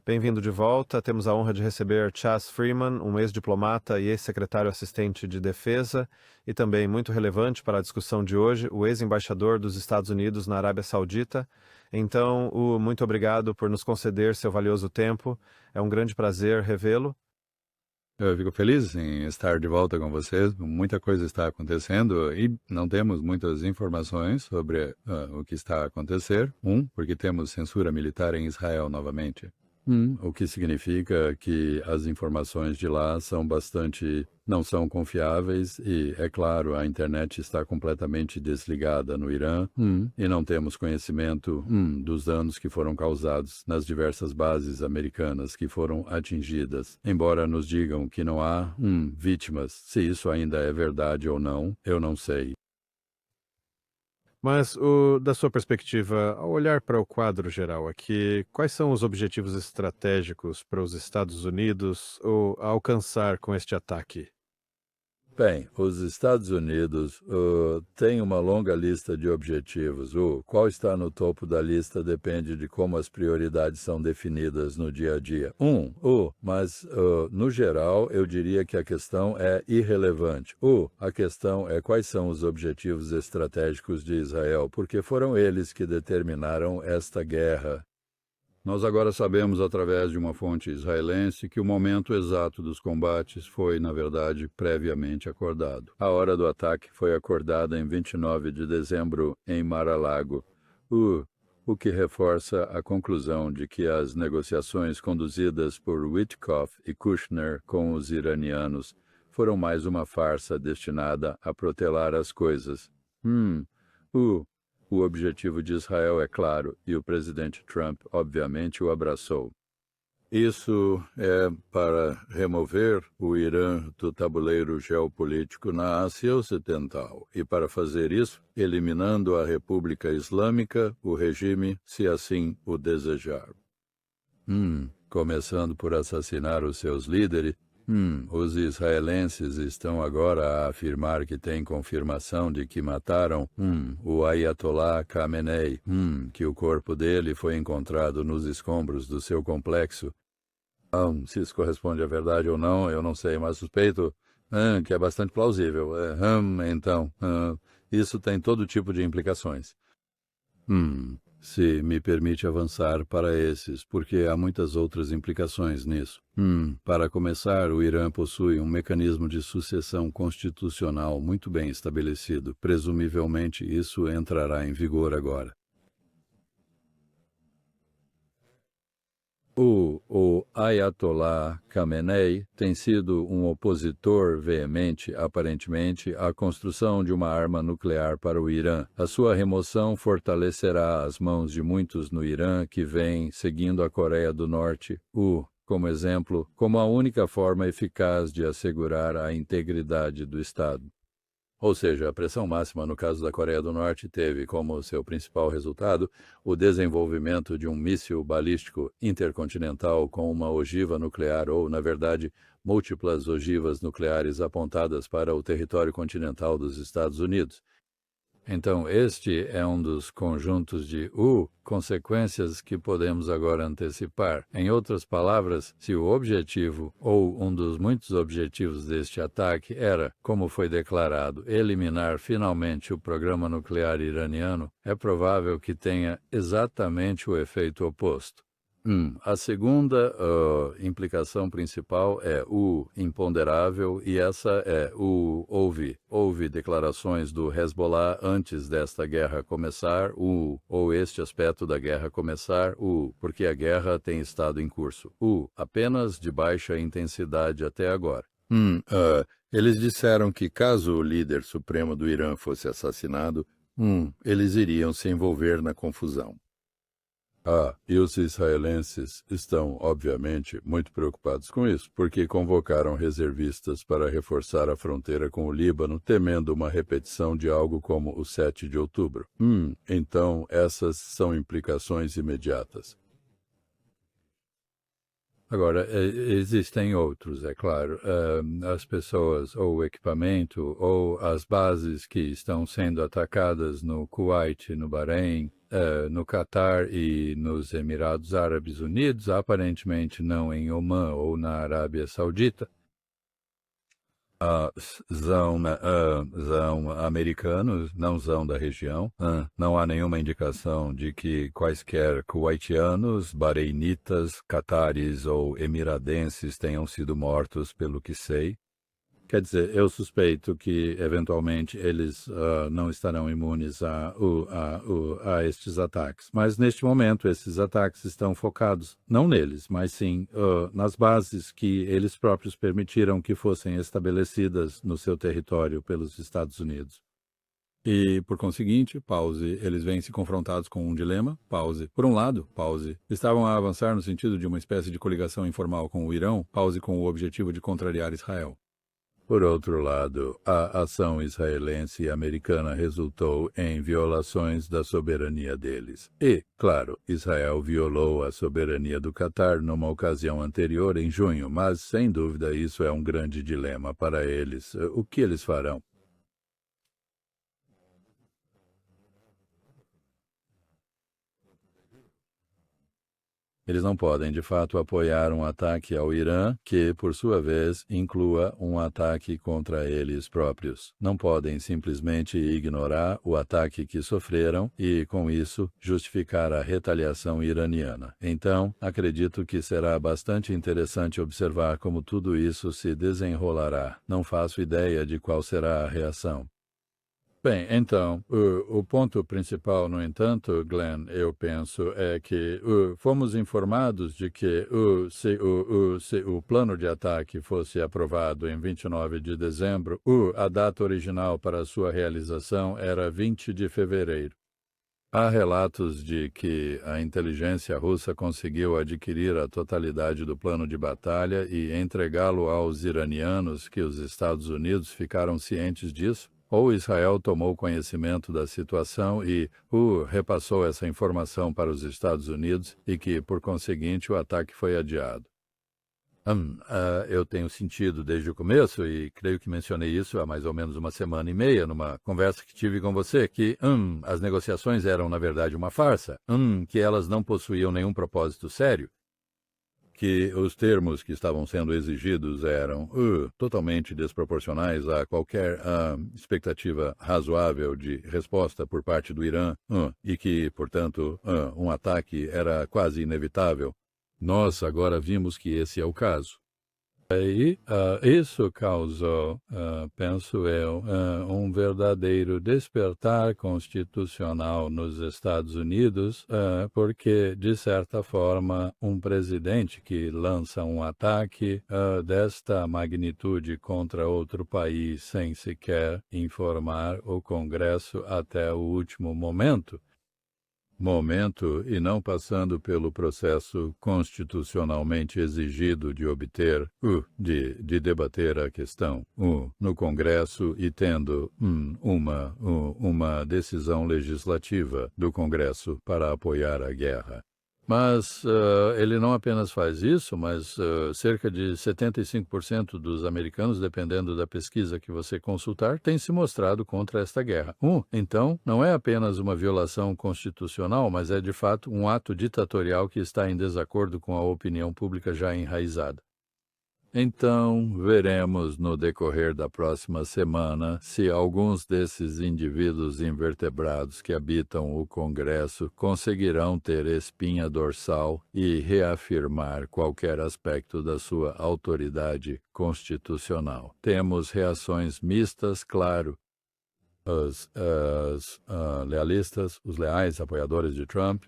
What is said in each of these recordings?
Bem-vindo de volta. Temos a honra de receber Chas Freeman, um ex-diplomata e ex-secretário assistente de Defesa, e também muito relevante para a discussão de hoje, o ex-embaixador dos Estados Unidos na Arábia Saudita. Então, muito obrigado por nos conceder seu valioso tempo. É um grande prazer revê-lo. Eu fico feliz em estar de volta com vocês. Muita coisa está acontecendo e não temos muitas informações sobre o que está a acontecer. Porque temos censura militar em Israel novamente. O que significa que as informações de lá não são confiáveis e, é claro, a internet está completamente desligada no Irã e não temos conhecimento dos danos que foram causados nas diversas bases americanas que foram atingidas. Embora nos digam que não há vítimas, se isso ainda é verdade ou não, eu não sei. Mas, da sua perspectiva, ao olhar para o quadro geral aqui, quais são os objetivos estratégicos para os Estados Unidos a alcançar com este ataque? Bem, os Estados Unidos têm uma longa lista de objetivos. Qual está no topo da lista depende de como as prioridades são definidas no dia a dia. Mas no geral, eu diria que a questão é irrelevante. A questão é quais são os objetivos estratégicos de Israel, porque foram eles que determinaram esta guerra. Nós agora sabemos, através de uma fonte israelense, que o momento exato dos combates foi, na verdade, previamente acordado. A hora do ataque foi acordada em 29 de dezembro, em Mar-a-Lago, o que reforça a conclusão de que as negociações conduzidas por Witkoff e Kushner com os iranianos foram mais uma farsa destinada a protelar as coisas. O objetivo de Israel é claro, e o presidente Trump, obviamente, o abraçou. Isso é para remover o Irã do tabuleiro geopolítico na Ásia Ocidental, e para fazer isso, eliminando a República Islâmica, o regime, se assim o desejar. Começando por assassinar os seus líderes. Os israelenses estão agora a afirmar que têm confirmação de que mataram o Ayatollah Khamenei, que o corpo dele foi encontrado nos escombros do seu complexo. Se isso corresponde à verdade ou não, eu não sei, mas suspeito que é bastante plausível. Isso tem todo tipo de implicações. Se me permite avançar para esses, porque há muitas outras implicações nisso. Para começar, o Irã possui um mecanismo de sucessão constitucional muito bem estabelecido. Presumivelmente, isso entrará em vigor agora. O Ayatollah Khamenei tem sido um opositor veemente, aparentemente, à construção de uma arma nuclear para o Irã. A sua remoção fortalecerá as mãos de muitos no Irã que vêm seguindo a Coreia do Norte, como exemplo, como a única forma eficaz de assegurar a integridade do Estado. Ou seja, a pressão máxima no caso da Coreia do Norte teve como seu principal resultado o desenvolvimento de um míssil balístico intercontinental com uma ogiva nuclear ou, na verdade, múltiplas ogivas nucleares apontadas para o território continental dos Estados Unidos. Então, este é um dos conjuntos de consequências que podemos agora antecipar. Em outras palavras, se o objetivo, ou um dos muitos objetivos deste ataque era, como foi declarado, eliminar finalmente o programa nuclear iraniano, é provável que tenha exatamente o efeito oposto. A segunda implicação principal é o imponderável, e essa é houve declarações do Hezbollah antes desta guerra começar, ou este aspecto da guerra começar, porque a guerra tem estado em curso, apenas de baixa intensidade até agora. Eles disseram que caso o líder supremo do Irã fosse assassinado, eles iriam se envolver na confusão. E os israelenses estão, obviamente, muito preocupados com isso, porque convocaram reservistas para reforçar a fronteira com o Líbano, temendo uma repetição de algo como o 7 de outubro. Então, essas são implicações imediatas. Agora, existem outros, é claro. As pessoas, ou o equipamento, ou as bases que estão sendo atacadas no Kuwait, no Bahrein, no Catar e nos Emirados Árabes Unidos, aparentemente não em Omã ou na Arábia Saudita, são americanos, não são da região. Não há nenhuma indicação de que quaisquer kuwaitianos, bahreinitas, catares ou emiradenses tenham sido mortos, pelo que sei. Quer dizer, eu suspeito que, eventualmente, eles não estarão imunes a estes ataques. Mas, neste momento, esses ataques estão focados, não neles, mas sim nas bases que eles próprios permitiram que fossem estabelecidas no seu território pelos Estados Unidos. E, por conseguinte, pause, eles vêm se confrontados com um dilema, pause. Por um lado, pause, estavam a avançar no sentido de uma espécie de coligação informal com o Irão, pause com o objetivo de contrariar Israel. Por outro lado, a ação israelense e americana resultou em violações da soberania deles. E, claro, Israel violou a soberania do Catar numa ocasião anterior, em junho, mas, sem dúvida, isso é um grande dilema para eles. O que eles farão? Eles não podem, de fato, apoiar um ataque ao Irã que, por sua vez, inclua um ataque contra eles próprios. Não podem simplesmente ignorar o ataque que sofreram e, com isso, justificar a retaliação iraniana. Então, acredito que será bastante interessante observar como tudo isso se desenrolará. Não faço ideia de qual será a reação. Bem, então, o ponto principal, no entanto, Glenn, eu penso, é que fomos informados de que se o plano de ataque fosse aprovado em 29 de dezembro, a data original para sua realização era 20 de fevereiro. Há relatos de que a inteligência russa conseguiu adquirir a totalidade do plano de batalha e entregá-lo aos iranianos, que os Estados Unidos ficaram cientes disso. Ou Israel tomou conhecimento da situação e repassou essa informação para os Estados Unidos e que, por conseguinte, o ataque foi adiado. Eu tenho sentido desde o começo, e creio que mencionei isso há mais ou menos uma semana e meia, numa conversa que tive com você, que as negociações eram, na verdade, uma farsa, que elas não possuíam nenhum propósito sério, que os termos que estavam sendo exigidos eram totalmente desproporcionais a qualquer expectativa razoável de resposta por parte do Irã e que, portanto, um ataque era quase inevitável. Nós agora vimos que esse é o caso. E isso causou, penso eu, um verdadeiro despertar constitucional nos Estados Unidos, porque, de certa forma, um presidente que lança um ataque desta magnitude contra outro país sem sequer informar o Congresso até o último momento, e não passando pelo processo constitucionalmente exigido de obter, de debater a questão no Congresso e tendo uma decisão legislativa do Congresso para apoiar a guerra. Mas ele não apenas faz isso, mas cerca de 75% dos americanos, dependendo da pesquisa que você consultar, têm se mostrado contra esta guerra. Então, não é apenas uma violação constitucional, mas é de fato um ato ditatorial que está em desacordo com a opinião pública já enraizada. Então, veremos no decorrer da próxima semana se alguns desses indivíduos invertebrados que habitam o Congresso conseguirão ter espinha dorsal e reafirmar qualquer aspecto da sua autoridade constitucional. Temos reações mistas, claro. Os lealistas, os leais apoiadores de Trump,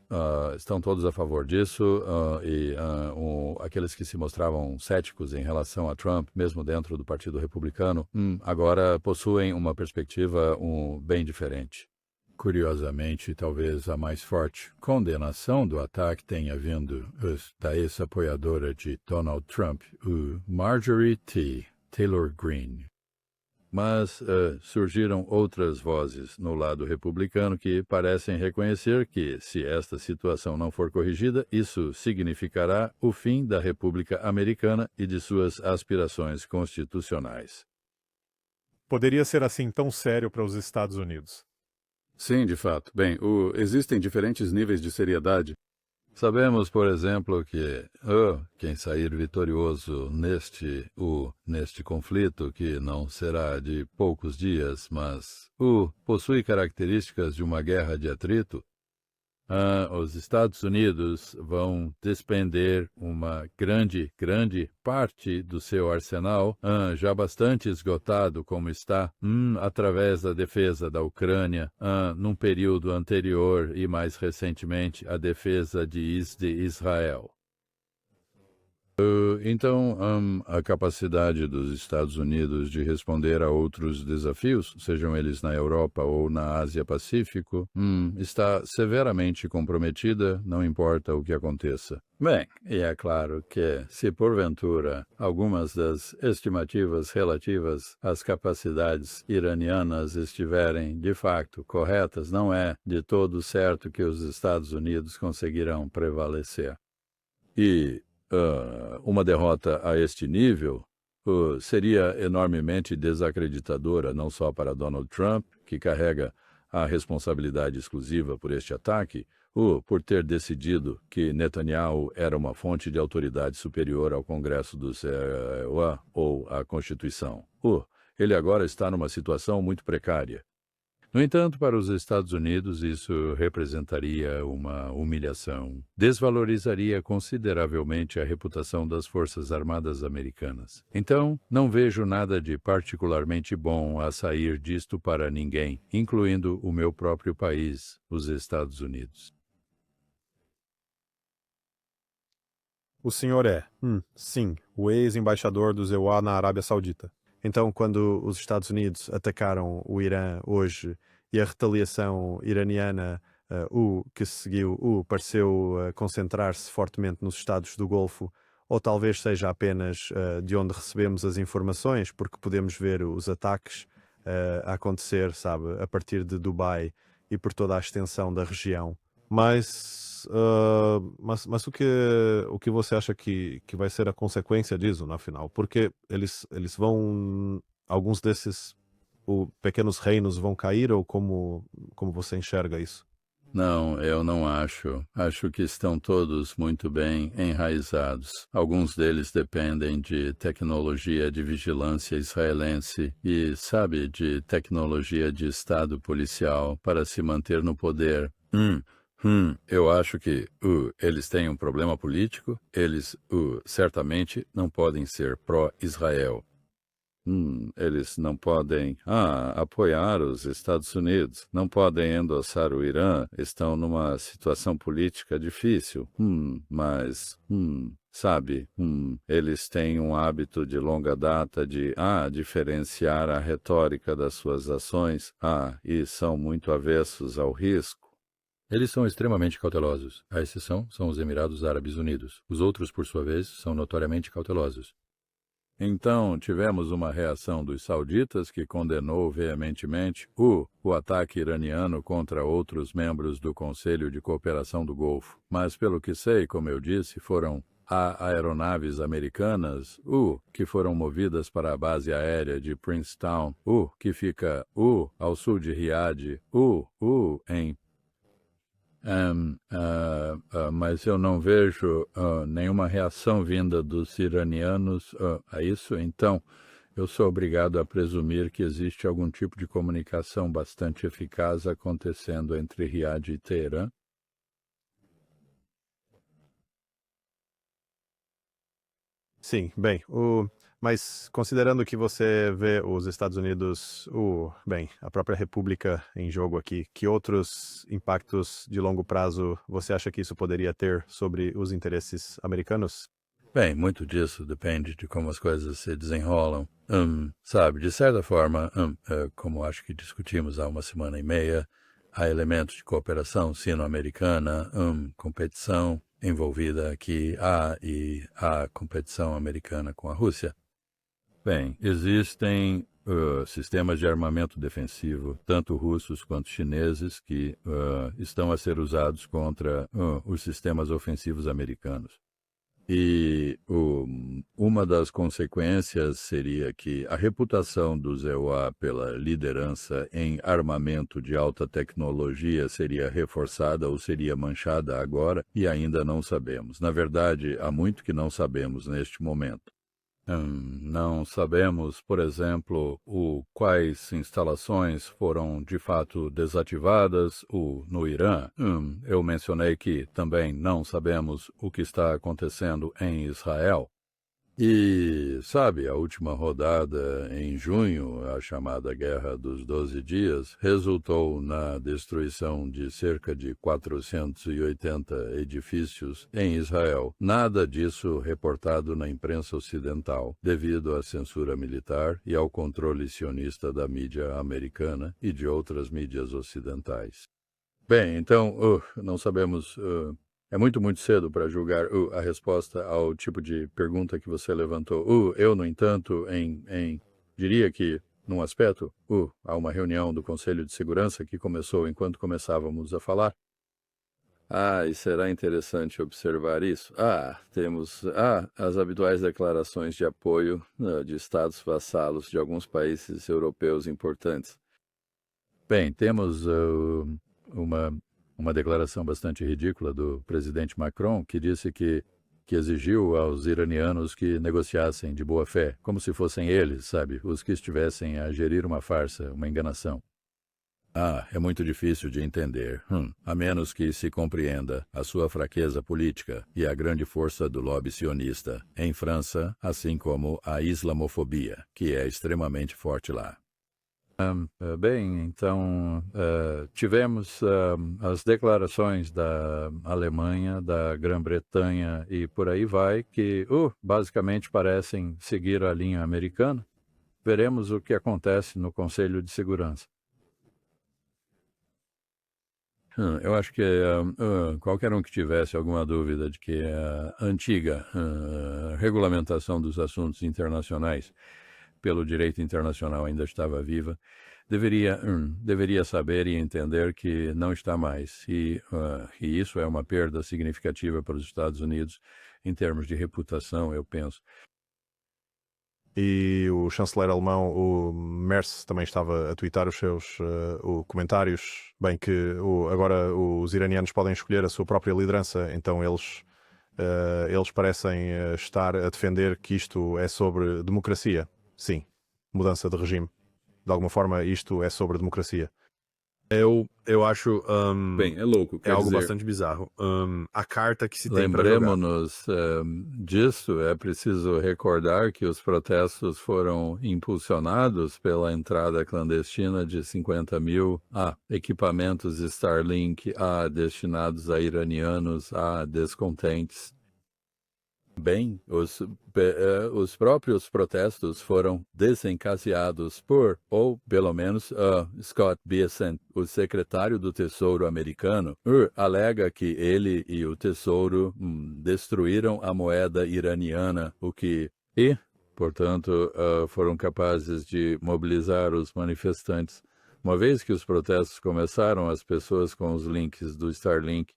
estão todos a favor disso, e aqueles que se mostravam céticos em relação a Trump, mesmo dentro do Partido Republicano, agora possuem uma perspectiva bem diferente. Curiosamente, talvez a mais forte condenação do ataque tenha vindo da ex-apoiadora de Donald Trump, Marjorie Taylor Greene. Mas surgiram outras vozes no lado republicano que parecem reconhecer que, se esta situação não for corrigida, isso significará o fim da República Americana e de suas aspirações constitucionais. Poderia ser assim tão sério para os Estados Unidos? Sim, de fato. Bem, existem diferentes níveis de seriedade. Sabemos, por exemplo, que quem sair vitorioso neste conflito, que não será de poucos dias, mas possui características de uma guerra de atrito, os Estados Unidos vão despender uma grande parte do seu arsenal, já bastante esgotado como está, através da defesa da Ucrânia, num período anterior e mais recentemente a defesa de Israel. Então, a capacidade dos Estados Unidos de responder a outros desafios, sejam eles na Europa ou na Ásia-Pacífico, está severamente comprometida, não importa o que aconteça. Bem, e é claro que, se porventura algumas das estimativas relativas às capacidades iranianas estiverem de facto corretas, não é de todo certo que os Estados Unidos conseguirão prevalecer. E uma derrota a este nível seria enormemente desacreditadora, não só para Donald Trump, que carrega a responsabilidade exclusiva por este ataque, por ter decidido que Netanyahu era uma fonte de autoridade superior ao Congresso ou à Constituição. Ele agora está numa situação muito precária. No entanto, para os Estados Unidos, isso representaria uma humilhação. Desvalorizaria consideravelmente a reputação das Forças Armadas americanas. Então, não vejo nada de particularmente bom a sair disto para ninguém, incluindo o meu próprio país, os Estados Unidos. O senhor é, sim, o ex-embaixador do EUA na Arábia Saudita. Então, quando os Estados Unidos atacaram o Irã hoje e a retaliação iraniana, que se seguiu, pareceu concentrar-se fortemente nos Estados do Golfo, ou talvez seja apenas de onde recebemos as informações, porque podemos ver os ataques a acontecer, sabe, a partir de Dubai e por toda a extensão da região. Mas o que você acha que vai ser a consequência disso, no final? Porque eles vão, alguns desses pequenos reinos vão cair, ou como você enxerga isso? Não, eu não acho. Acho que estão todos muito bem enraizados. Alguns deles dependem de tecnologia de vigilância israelense e, sabe, de tecnologia de Estado policial para se manter no poder. Eu acho que eles têm um problema político, eles certamente não podem ser pró-Israel. Eles não podem apoiar os Estados Unidos, não podem endossar o Irã, estão numa situação política difícil, mas, sabe, eles têm um hábito de longa data de diferenciar a retórica das suas ações, e são muito avessos ao risco. Eles são extremamente cautelosos. A exceção são os Emirados Árabes Unidos. Os outros, por sua vez, são notoriamente cautelosos. Então, tivemos uma reação dos sauditas que condenou veementemente o ataque iraniano contra outros membros do Conselho de Cooperação do Golfo. Mas, pelo que sei, como eu disse, foram aeronaves americanas, que foram movidas para a base aérea de Princetown, que fica ao sul de Riad, em mas eu não vejo nenhuma reação vinda dos iranianos a isso, então eu sou obrigado a presumir que existe algum tipo de comunicação bastante eficaz acontecendo entre Riad e Teherã. Sim, bem, mas considerando que você vê os Estados Unidos, a própria República em jogo aqui, que outros impactos de longo prazo você acha que isso poderia ter sobre os interesses americanos? Bem, muito disso depende de como as coisas se desenrolam. Sabe, de certa forma, como acho que discutimos há uma semana e meia, há elementos de cooperação sino-americana, competição envolvida aqui, e a competição americana com a Rússia. Bem, existem sistemas de armamento defensivo, tanto russos quanto chineses, que estão a ser usados contra os sistemas ofensivos americanos. E uma das consequências seria que a reputação dos EUA pela liderança em armamento de alta tecnologia seria reforçada ou seria manchada agora, e ainda não sabemos. Na verdade, há muito que não sabemos neste momento. Não sabemos, por exemplo, quais instalações foram de fato desativadas no Irã. Eu mencionei que também não sabemos o que está acontecendo em Israel. E, sabe, a última rodada em junho, a chamada Guerra dos 12 Dias, resultou na destruição de cerca de 480 edifícios em Israel. Nada disso reportado na imprensa ocidental, devido à censura militar e ao controle sionista da mídia americana e de outras mídias ocidentais. Bem, então, não sabemos... É muito cedo para julgar a resposta ao tipo de pergunta que você levantou. Eu, no entanto, diria que, num aspecto, há uma reunião do Conselho de Segurança que começou enquanto começávamos a falar. E será interessante observar isso. Temos as habituais declarações de apoio de estados vassalos de alguns países europeus importantes. Bem, temos uma declaração bastante ridícula do presidente Macron, que disse que exigiu aos iranianos que negociassem de boa fé, como se fossem eles, sabe, os que estivessem a gerir uma farsa, uma enganação. É muito difícil de entender, a menos que se compreenda a sua fraqueza política e a grande força do lobby sionista em França, assim como a islamofobia, que é extremamente forte lá. Bem, então, tivemos as declarações da Alemanha, da Grã-Bretanha e por aí vai, que basicamente parecem seguir a linha americana. Veremos o que acontece no Conselho de Segurança. Eu acho que qualquer um que tivesse alguma dúvida de que a antiga regulamentação dos assuntos internacionais pelo direito internacional ainda estava viva, deveria saber e entender que não está mais. E isso é uma perda significativa para os Estados Unidos em termos de reputação, eu penso. E o chanceler alemão, o Merz, também estava a twittar os seus comentários, bem que agora os iranianos podem escolher a sua própria liderança, então eles parecem estar a defender que isto é sobre democracia. Sim, mudança de regime. De alguma forma, isto é sobre democracia. Eu acho... Bem, é louco. É algo dizer... bastante bizarro. A carta que se tem para jogar. Lembremos-nos disso. É preciso recordar que os protestos foram impulsionados pela entrada clandestina de 50 mil equipamentos Starlink destinados a iranianos, descontentes. Bem, os próprios protestos foram desencadeados ou pelo menos, Scott Bessent, o secretário do Tesouro americano, alega que ele e o Tesouro destruíram a moeda iraniana, portanto, foram capazes de mobilizar os manifestantes. Uma vez que os protestos começaram, as pessoas com os links do Starlink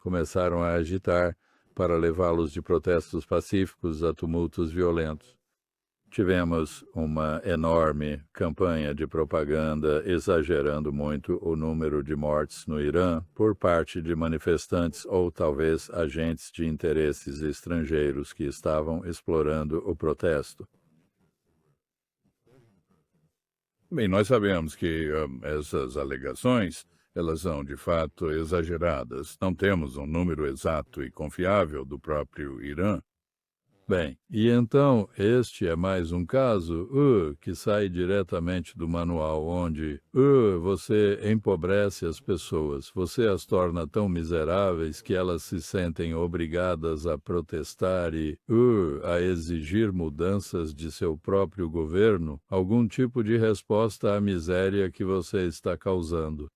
começaram a agitar para levá-los de protestos pacíficos a tumultos violentos. Tivemos uma enorme campanha de propaganda exagerando muito o número de mortes no Irã por parte de manifestantes ou talvez agentes de interesses estrangeiros que estavam explorando o protesto. Bem, nós sabemos que essas alegações elas são, de fato, exageradas. Não temos um número exato e confiável do próprio Irã. Bem, e então este é mais um caso que sai diretamente do manual, onde você empobrece as pessoas, você as torna tão miseráveis que elas se sentem obrigadas a protestar e a exigir mudanças de seu próprio governo, algum tipo de resposta à miséria que você está causando.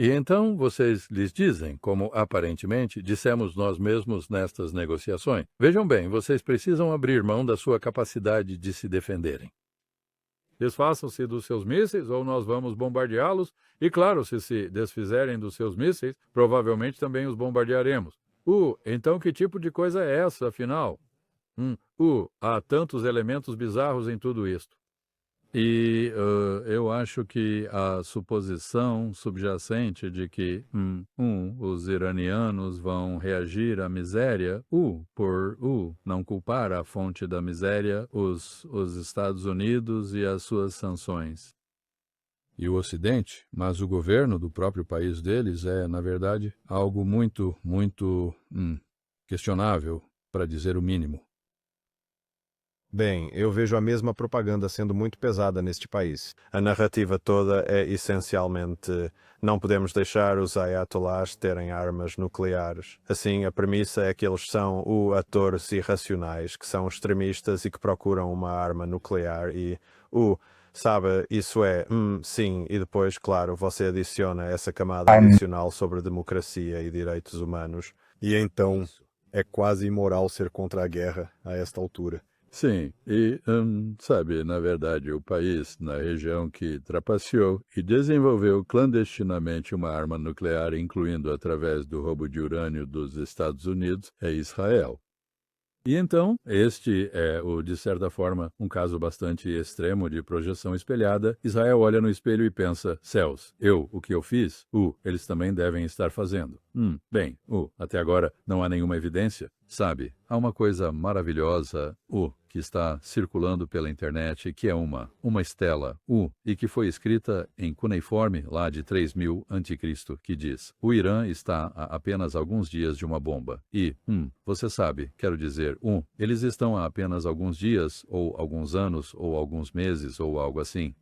E então vocês lhes dizem, como aparentemente dissemos nós mesmos nestas negociações. Vejam bem, vocês precisam abrir mão da sua capacidade de se defenderem. desfaçam-se dos seus mísseis ou nós vamos bombardeá-los. E claro, se desfizerem dos seus mísseis, provavelmente também os bombardearemos. Então que tipo de coisa é essa, afinal? Há tantos elementos bizarros em tudo isto. E eu acho que a suposição subjacente de que, os iranianos vão reagir à miséria, por não culpar a fonte da miséria, os Estados Unidos e as suas sanções. E o Ocidente, mas o governo do próprio país deles é, na verdade, algo muito, muito questionável, para dizer o mínimo. Bem, eu vejo a mesma propaganda sendo muito pesada neste país. A narrativa toda é essencialmente não podemos deixar os ayatollahs terem armas nucleares. Assim, a premissa é que eles são atores irracionais, que são extremistas e que procuram uma arma nuclear e sabe, isso é, sim, e depois, claro, você adiciona essa camada adicional sobre democracia e direitos humanos. E então, é quase imoral ser contra a guerra a esta altura. Sim, e, sabe, na verdade, o país na região que trapaceou e desenvolveu clandestinamente uma arma nuclear, incluindo através do roubo de urânio dos Estados Unidos, é Israel. E então, este é, de certa forma, um caso bastante extremo de projeção espelhada. Israel olha no espelho e pensa, céus, o que eu fiz, eles também devem estar fazendo. Bem, até agora não há nenhuma evidência. Sabe, há uma coisa maravilhosa, que está circulando pela internet, que é uma estela, e que foi escrita em cuneiforme, lá de 3000 a.C., que diz, o Irã está a apenas alguns dias de uma bomba. E, você sabe, quero dizer, eles estão a apenas alguns dias, ou alguns anos, ou alguns meses, ou algo assim,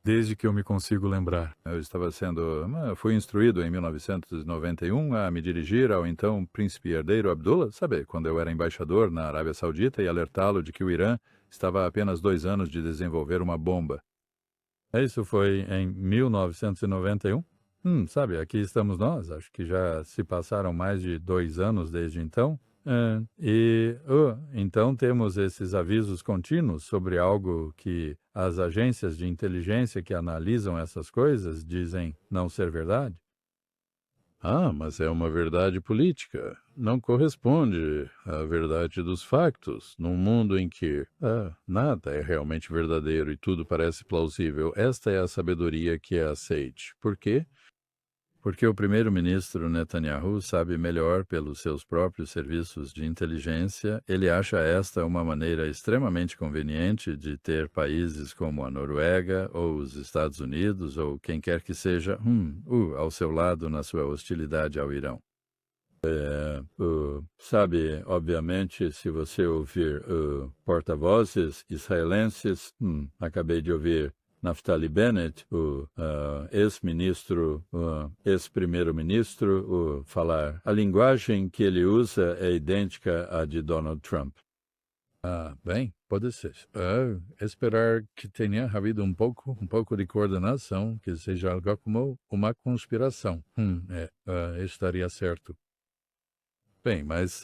Desde que eu me consigo lembrar. Fui instruído em 1991 a me dirigir ao então príncipe herdeiro Abdullah, sabe, quando eu era embaixador na Arábia Saudita, e alertá-lo de que o Irã estava a apenas 2 anos de desenvolver uma bomba. Isso foi em 1991. Sabe, aqui estamos nós, acho que já se passaram mais de 2 anos desde então. Então temos esses avisos contínuos sobre algo que as agências de inteligência que analisam essas coisas dizem não ser verdade. Mas é uma verdade política. Não corresponde à verdade dos factos. Num mundo em que nada é realmente verdadeiro e tudo parece plausível, esta é a sabedoria que é aceite. Por quê? Porque o primeiro-ministro Netanyahu sabe melhor pelos seus próprios serviços de inteligência, ele acha esta uma maneira extremamente conveniente de ter países como a Noruega ou os Estados Unidos ou quem quer que seja, ao seu lado na sua hostilidade ao Irão. Sabe, obviamente, se você ouvir porta-vozes israelenses, acabei de ouvir Naftali Bennett, o ex-ministro, ex-primeiro-ministro, falar. A linguagem que ele usa é idêntica à de Donald Trump. Bem, pode ser. Esperar que tenha havido um pouco de coordenação, que seja algo como uma conspiração. Estaria certo. Bem, mas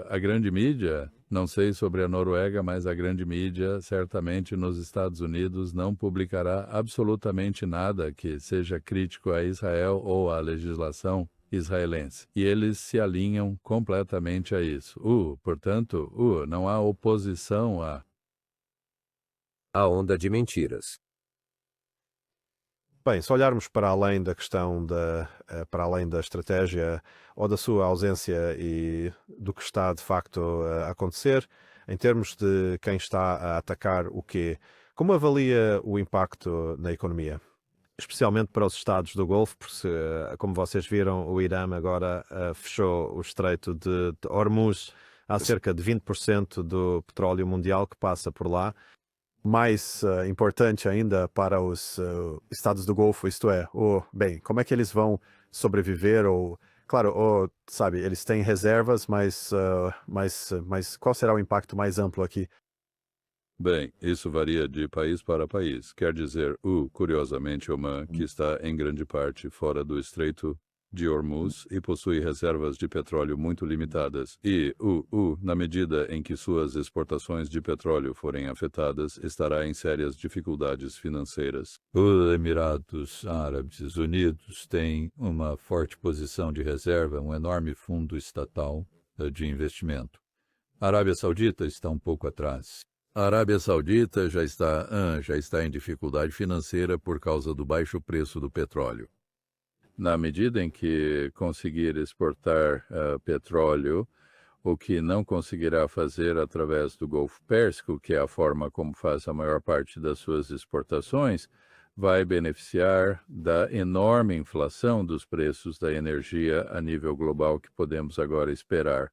a grande mídia, não sei sobre a Noruega, mas a grande mídia, certamente nos Estados Unidos, não publicará absolutamente nada que seja crítico a Israel ou à legislação israelense. E eles se alinham completamente a isso. Portanto, não há oposição A onda de mentiras. Bem, se olharmos para além da questão para além da estratégia ou da sua ausência e do que está de facto a acontecer, em termos de quem está a atacar o quê, como avalia o impacto na economia? Especialmente para os Estados do Golfo, porque, como vocês viram, o Irã agora fechou o Estreito de Hormuz. Há cerca de 20% do petróleo mundial que passa por lá. Mais importante ainda para os Estados do Golfo, isto é, bem, como é que eles vão sobreviver? Claro, sabe, eles têm reservas, mas qual será o impacto mais amplo aqui? Bem, isso varia de país para país. Quer dizer, curiosamente, Oman, que está em grande parte fora do Estreito, de Hormuz e possui reservas de petróleo muito limitadas e, na medida em que suas exportações de petróleo forem afetadas, estará em sérias dificuldades financeiras. Os Emirados Árabes Unidos têm uma forte posição de reserva, um enorme fundo estatal de investimento. A Arábia Saudita está um pouco atrás. A Arábia Saudita já está em dificuldade financeira por causa do baixo preço do petróleo. Na medida em que conseguir exportar petróleo, o que não conseguirá fazer através do Golfo Pérsico, que é a forma como faz a maior parte das suas exportações, vai beneficiar da enorme inflação dos preços da energia a nível global que podemos agora esperar.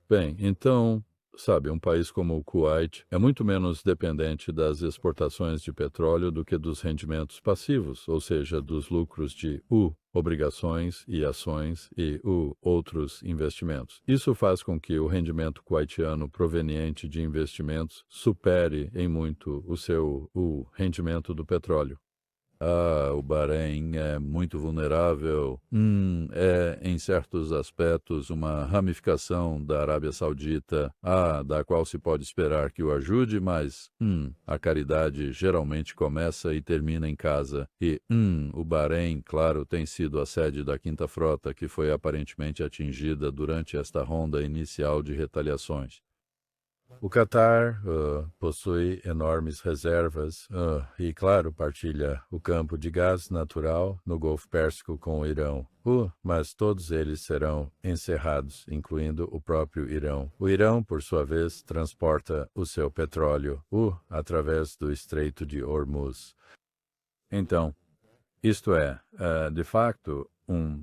Bem, então, sabe, um país como o Kuwait é muito menos dependente das exportações de petróleo do que dos rendimentos passivos, ou seja, dos lucros de obrigações e ações e outros investimentos. Isso faz com que o rendimento kuwaitiano proveniente de investimentos supere em muito o rendimento do petróleo. O Bahrein é muito vulnerável. É, em certos aspectos, uma ramificação da Arábia Saudita, da qual se pode esperar que o ajude, mas a caridade geralmente começa e termina em casa. E o Bahrein, claro, tem sido a sede da Quinta Frota, que foi aparentemente atingida durante esta ronda inicial de retaliações. O Catar possui enormes reservas e, claro, partilha o campo de gás natural no Golfo Pérsico com o Irão. Mas todos eles serão encerrados, incluindo o próprio Irão. O Irão, por sua vez, transporta o seu petróleo através do Estreito de Hormuz. Então, isto é, de facto, um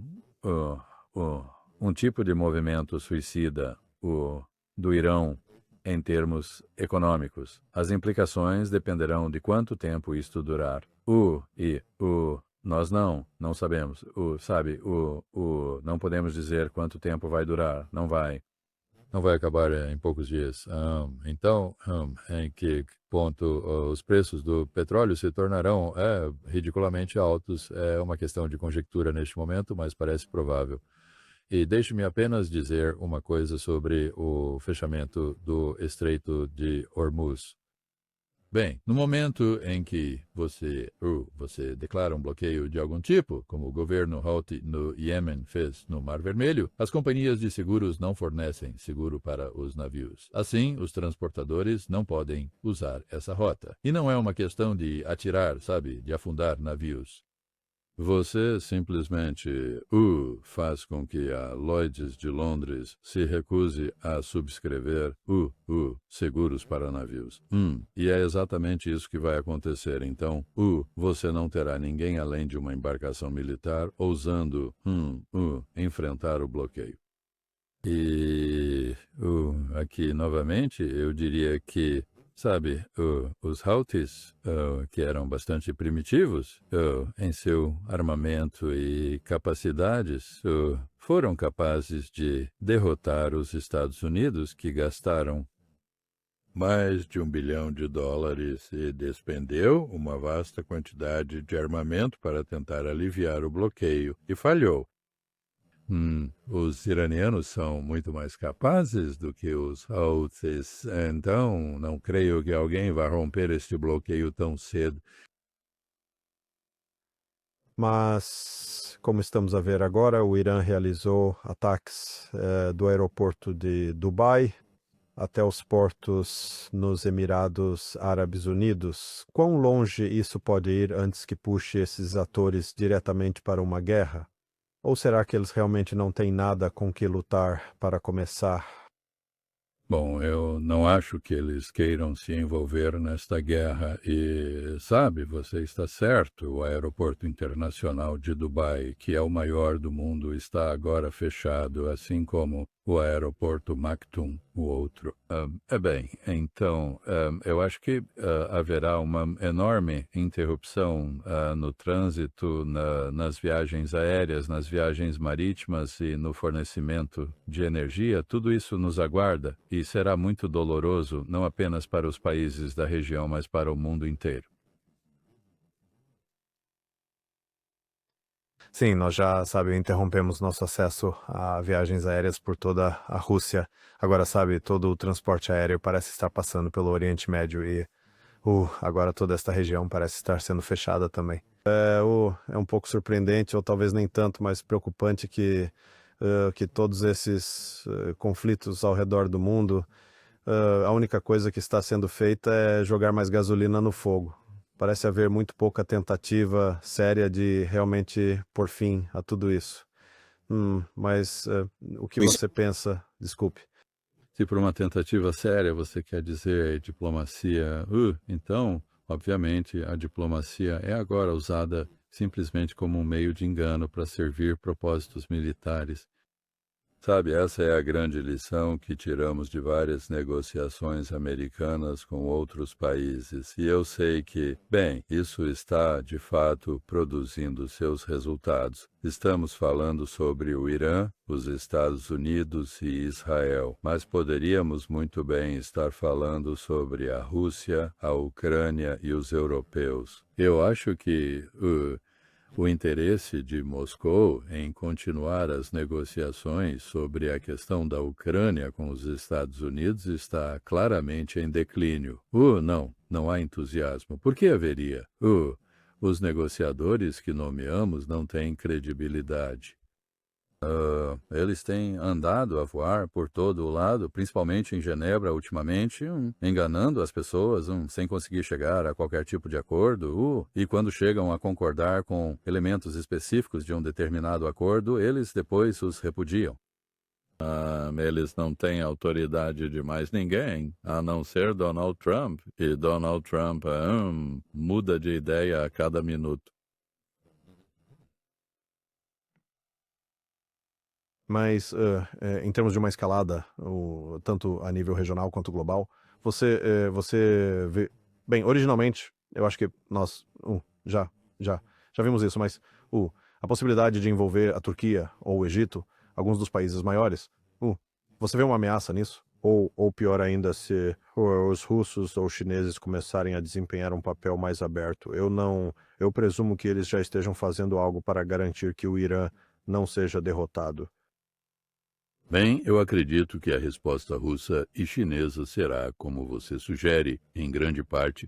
tipo de movimento suicida do Irão em termos econômicos. As implicações dependerão de quanto tempo isto durar. Nós não sabemos. Não podemos dizer quanto tempo vai durar. Não vai acabar em poucos dias. Então, em que ponto os preços do petróleo se tornarão ridiculamente altos? É uma questão de conjectura neste momento, mas parece provável. E deixe-me apenas dizer uma coisa sobre o fechamento do Estreito de Hormuz. Bem, no momento em que você declara um bloqueio de algum tipo, como o governo Houthi no Iêmen fez no Mar Vermelho, as companhias de seguros não fornecem seguro para os navios. Assim, os transportadores não podem usar essa rota. E não é uma questão de atirar, de afundar navios. Você simplesmente faz com que a Lloyd's de Londres se recuse a subscrever seguros para navios. E é exatamente isso que vai acontecer. Então, você não terá ninguém além de uma embarcação militar ousando enfrentar o bloqueio. E aqui, novamente, eu diria que os Houthis, que eram bastante primitivos em seu armamento e capacidades, foram capazes de derrotar os Estados Unidos, que gastaram mais de $1 bilhão e despendeu uma vasta quantidade de armamento para tentar aliviar o bloqueio, e falhou. Os iranianos são muito mais capazes do que os Houthis, então não creio que alguém vá romper este bloqueio tão cedo. Mas, como estamos a ver agora, o Irã realizou ataques do aeroporto de Dubai até os portos nos Emirados Árabes Unidos. Quão longe isso pode ir antes que puxe esses atores diretamente para uma guerra? Ou será que eles realmente não têm nada com que lutar para começar? Bom, eu não acho que eles queiram se envolver nesta guerra e, você está certo, o aeroporto internacional de Dubai, que é o maior do mundo, está agora fechado, assim como o aeroporto Maktoum, o outro. Então, eu acho que haverá uma enorme interrupção no trânsito, nas viagens aéreas, nas viagens marítimas e no fornecimento de energia. Tudo isso nos aguarda e será muito doloroso, não apenas para os países da região, mas para o mundo inteiro. Sim, nós já, sabe, interrompemos nosso acesso a viagens aéreas por toda a Rússia. Agora, sabe, todo o transporte aéreo parece estar passando pelo Oriente Médio e agora toda esta região parece estar sendo fechada também. É um pouco surpreendente, ou talvez nem tanto, mas preocupante que todos esses conflitos ao redor do mundo, a única coisa que está sendo feita é jogar mais gasolina no fogo. Parece haver muito pouca tentativa séria de realmente pôr fim a tudo isso. Mas o que você pensa? Desculpe. Se por uma tentativa séria você quer dizer diplomacia, então, obviamente, a diplomacia é agora usada simplesmente como um meio de engano para servir propósitos militares. Sabe, essa é a grande lição que tiramos de várias negociações americanas com outros países. E eu sei que, bem, isso está, de fato, produzindo seus resultados. Estamos falando sobre o Irã, os Estados Unidos e Israel, mas poderíamos muito bem estar falando sobre a Rússia, a Ucrânia e os europeus. Eu acho que o interesse de Moscou em continuar as negociações sobre a questão da Ucrânia com os Estados Unidos está claramente em declínio. Não há entusiasmo. Por que haveria? Os negociadores que nomeamos não têm credibilidade. Eles têm andado a voar por todo o lado, principalmente em Genebra ultimamente, enganando as pessoas, sem conseguir chegar a qualquer tipo de acordo, e quando chegam a concordar com elementos específicos de um determinado acordo, eles depois os repudiam. Eles não têm autoridade de mais ninguém, a não ser Donald Trump, e Donald Trump muda de ideia a cada minuto. Mas, em termos de uma escalada, tanto a nível regional quanto global, você vê... Bem, originalmente, eu acho que nós já vimos isso, mas a possibilidade de envolver a Turquia ou o Egito, alguns dos países maiores, você vê uma ameaça nisso? Ou pior ainda, se os russos ou chineses começarem a desempenhar um papel mais aberto? Eu presumo que eles já estejam fazendo algo para garantir que o Irã não seja derrotado. Bem, eu acredito que a resposta russa e chinesa será, como você sugere, em grande parte,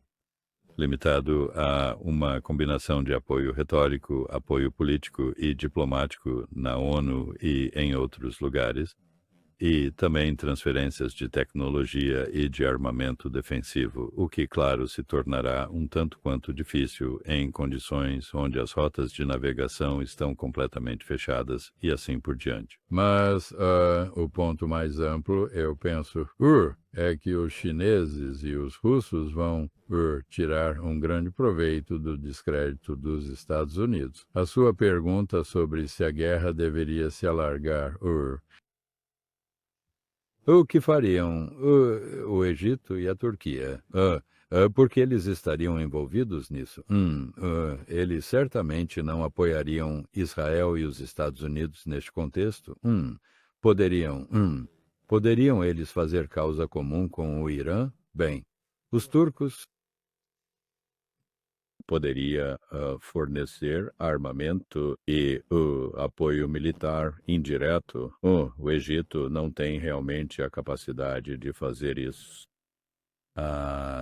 limitado a uma combinação de apoio retórico, apoio político e diplomático na ONU e em outros lugares, e também transferências de tecnologia e de armamento defensivo, o que, claro, se tornará um tanto quanto difícil em condições onde as rotas de navegação estão completamente fechadas e assim por diante. Mas o ponto mais amplo, eu penso, é que os chineses e os russos vão tirar um grande proveito do descrédito dos Estados Unidos. A sua pergunta sobre se a guerra deveria se alargar, o que fariam o Egito e a Turquia? Porque eles estariam envolvidos nisso? Eles certamente não apoiariam Israel e os Estados Unidos neste contexto? Poderiam eles fazer causa comum com o Irã? Bem, os turcos poderia fornecer armamento e apoio militar indireto. O Egito não tem realmente a capacidade de fazer isso.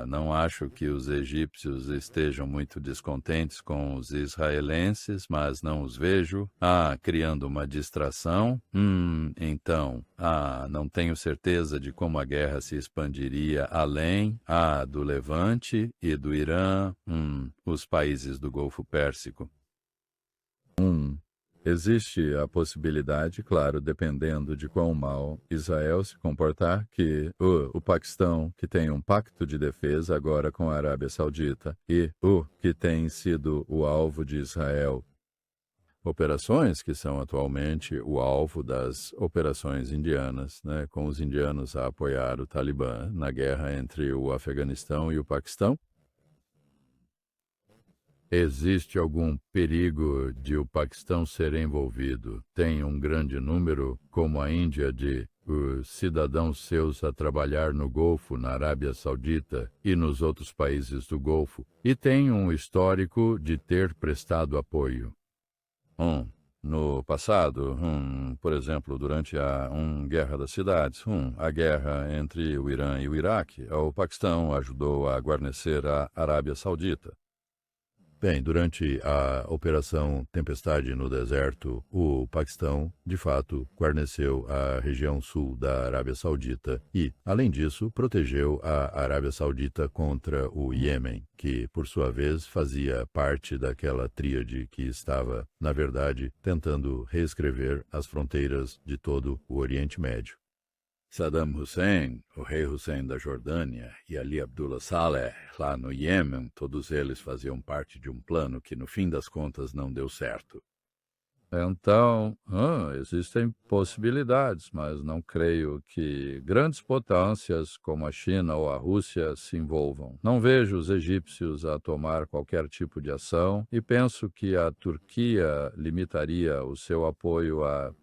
Não acho que os egípcios estejam muito descontentes com os israelenses, mas não os vejo. Criando uma distração? Então, não tenho certeza de como a guerra se expandiria além do Levante e do Irã, os países do Golfo Pérsico. Existe a possibilidade, claro, dependendo de quão mal Israel se comportar, que o Paquistão, que tem um pacto de defesa agora com a Arábia Saudita, e que tem sido o alvo de Israel, operações que são atualmente o alvo das operações indianas, né, com os indianos a apoiar o Talibã na guerra entre o Afeganistão e o Paquistão. Existe algum perigo de o Paquistão ser envolvido? Tem um grande número, como a Índia, de cidadãos seus a trabalhar no Golfo, na Arábia Saudita e nos outros países do Golfo, e tem um histórico de ter prestado apoio. No passado, por exemplo, durante a Guerra das Cidades, a guerra entre o Irã e o Iraque, o Paquistão ajudou a guarnecer a Arábia Saudita. Bem, durante a Operação Tempestade no Deserto, o Paquistão, de fato, guarneceu a região sul da Arábia Saudita e, além disso, protegeu a Arábia Saudita contra o Iêmen, que, por sua vez, fazia parte daquela tríade que estava, na verdade, tentando reescrever as fronteiras de todo o Oriente Médio. Saddam Hussein, o rei Hussein da Jordânia, e Ali Abdullah Saleh, lá no Iêmen, todos eles faziam parte de um plano que, no fim das contas, não deu certo. Então, existem possibilidades, mas não creio que grandes potências como a China ou a Rússia se envolvam. Não vejo os egípcios a tomar qualquer tipo de ação e penso que a Turquia limitaria o seu apoio a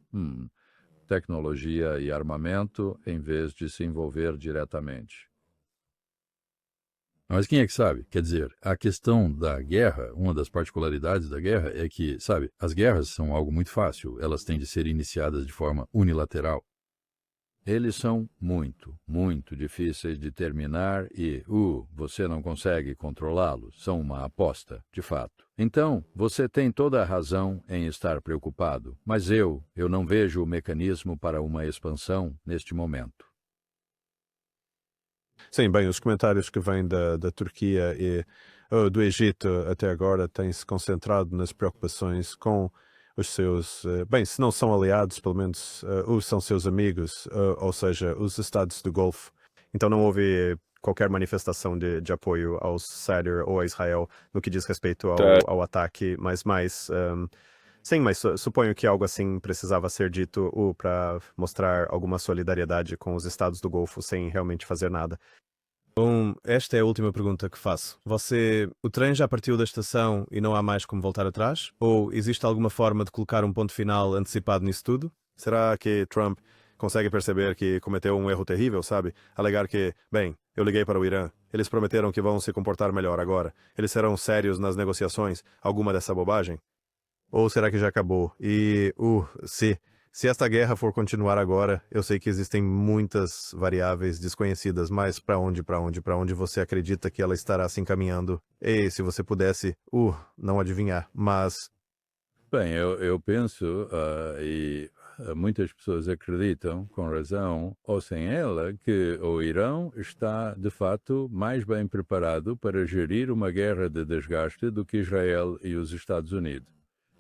tecnologia e armamento em vez de se envolver diretamente. Mas quem é que sabe? Quer dizer, a questão da guerra, uma das particularidades da guerra é que, sabe, as guerras são algo muito fácil, elas têm de ser iniciadas de forma unilateral. Eles são muito, muito difíceis de terminar e, você não consegue controlá-los, são uma aposta, de fato. Então, você tem toda a razão em estar preocupado, mas eu não vejo o mecanismo para uma expansão neste momento. Sim, bem, os comentários que vêm da Turquia e do Egito até agora têm-se concentrado nas preocupações com os seus, bem, se não são aliados, pelo menos os são seus amigos, ou seja, os Estados do Golfo. Então não houve qualquer manifestação de apoio ao Sadr ou a Israel no que diz respeito ao ataque, mas sim, mas suponho que algo assim precisava ser dito para mostrar alguma solidariedade com os Estados do Golfo sem realmente fazer nada. Bom, esta é a última pergunta que faço. O trem já partiu da estação e não há mais como voltar atrás? Ou existe alguma forma de colocar um ponto final antecipado nisso tudo? Será que Trump consegue perceber que cometeu um erro terrível, sabe? Alegar que, bem, eu liguei para o Irã, eles prometeram que vão se comportar melhor agora. Eles serão sérios nas negociações? Alguma dessa bobagem? Ou será que já acabou? E, se esta guerra for continuar agora, eu sei que existem muitas variáveis desconhecidas, mas para onde você acredita que ela estará se encaminhando? E se você pudesse, não adivinhar, mas... Bem, eu penso, e muitas pessoas acreditam, com razão, ou sem ela, que o Irão está, de fato, mais bem preparado para gerir uma guerra de desgaste do que Israel e os Estados Unidos.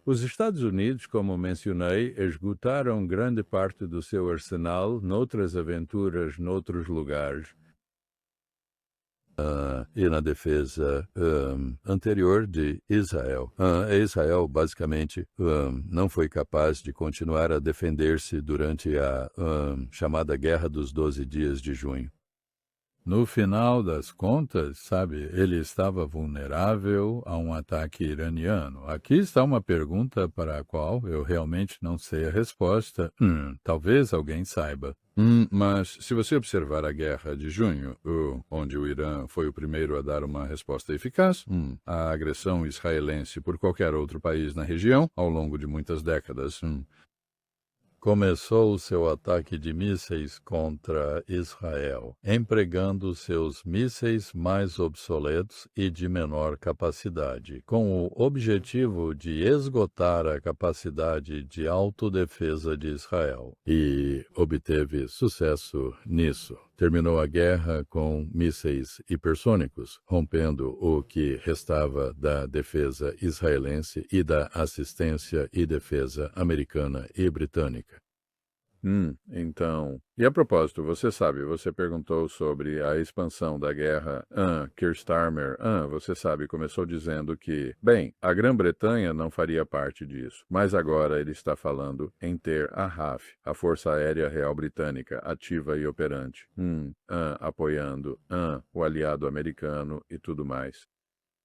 Os Estados Unidos, como mencionei, esgotaram grande parte do seu arsenal noutras aventuras, noutros lugares, e na defesa anterior de Israel. Israel, basicamente, não foi capaz de continuar a defender-se durante a chamada Guerra dos 12 Dias de Junho. No final das contas, sabe, ele estava vulnerável a um ataque iraniano. Aqui está uma pergunta para a qual eu realmente não sei a resposta. Talvez alguém saiba. Mas se você observar a Guerra de Junho, onde o Irã foi o primeiro a dar uma resposta eficaz, à agressão israelense por qualquer outro país na região, ao longo de muitas décadas, começou seu ataque de mísseis contra Israel, empregando seus mísseis mais obsoletos e de menor capacidade, com o objetivo de esgotar a capacidade de autodefesa de Israel, e obteve sucesso nisso. Terminou a guerra com mísseis hipersônicos, rompendo o que restava da defesa israelense e da assistência e defesa americana e britânica. Então... E a propósito, você perguntou sobre a expansão da guerra. Keir Starmer, você sabe, começou dizendo que, bem, a Grã-Bretanha não faria parte disso, mas agora ele está falando em ter a RAF, a Força Aérea Real Britânica, ativa e operante, apoiando o aliado americano e tudo mais.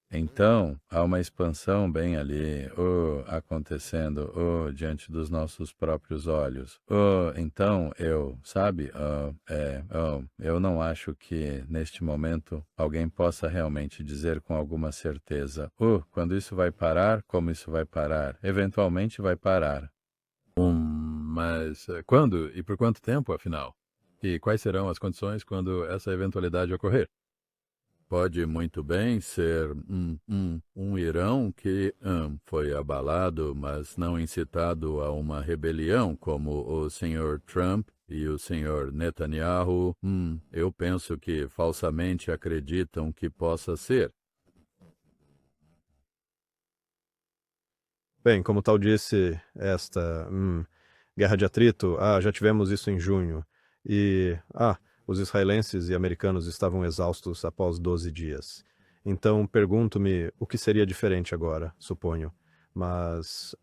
Então, há uma expansão bem ali, acontecendo, diante dos nossos próprios olhos. Então, sabe, eu não acho que, neste momento, alguém possa realmente dizer com alguma certeza, quando isso vai parar, como isso vai parar. Eventualmente vai parar. Mas quando e por quanto tempo, afinal? E quais serão as condições quando essa eventualidade ocorrer? Pode muito bem ser um Irão que foi abalado, mas não incitado a uma rebelião, como o senhor Trump e o senhor Netanyahu. Eu penso que falsamente acreditam que possa ser. Bem, como tal disse, esta guerra de atrito, já tivemos isso em junho. E, os israelenses e americanos estavam exaustos após 12 dias. Então, pergunto-me o que seria diferente agora, suponho. Mas,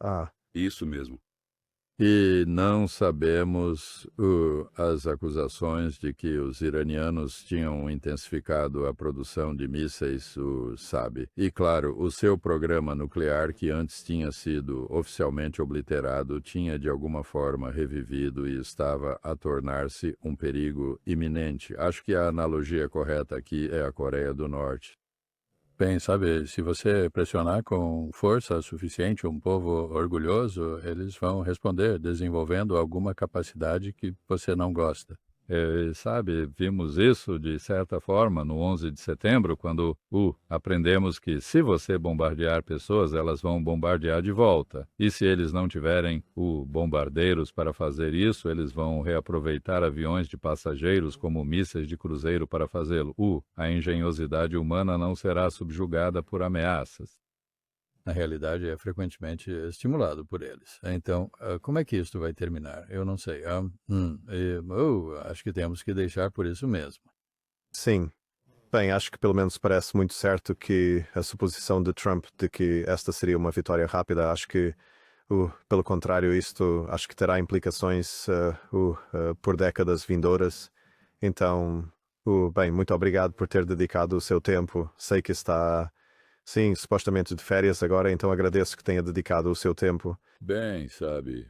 Isso mesmo. E não sabemos as acusações de que os iranianos tinham intensificado a produção de mísseis, sabe? E, claro, o seu programa nuclear, que antes tinha sido oficialmente obliterado, tinha de alguma forma revivido e estava a tornar-se um perigo iminente. Acho que a analogia correta aqui é a Coreia do Norte. Bem, sabe, se você pressionar com força suficiente um povo orgulhoso, eles vão responder desenvolvendo alguma capacidade que você não gosta. Sabe, vimos isso de certa forma no 11 de setembro, quando aprendemos que se você bombardear pessoas, elas vão bombardear de volta. E se eles não tiverem bombardeiros para fazer isso, eles vão reaproveitar aviões de passageiros como mísseis de cruzeiro para fazê-lo. A engenhosidade humana não será subjugada por ameaças. Na realidade, é frequentemente estimulado por eles. Então, como é que isto vai terminar? Eu não sei. Acho que temos que deixar por isso mesmo. sim. Bem, acho que pelo menos parece muito certo que a suposição de Trump de que esta seria uma vitória rápida, acho que, pelo contrário, isto acho que terá implicações por décadas vindouras. Então, bem, muito obrigado por ter dedicado o seu tempo. Sei que está, sim, supostamente de férias agora, então agradeço que tenha dedicado o seu tempo. Bem, sabe,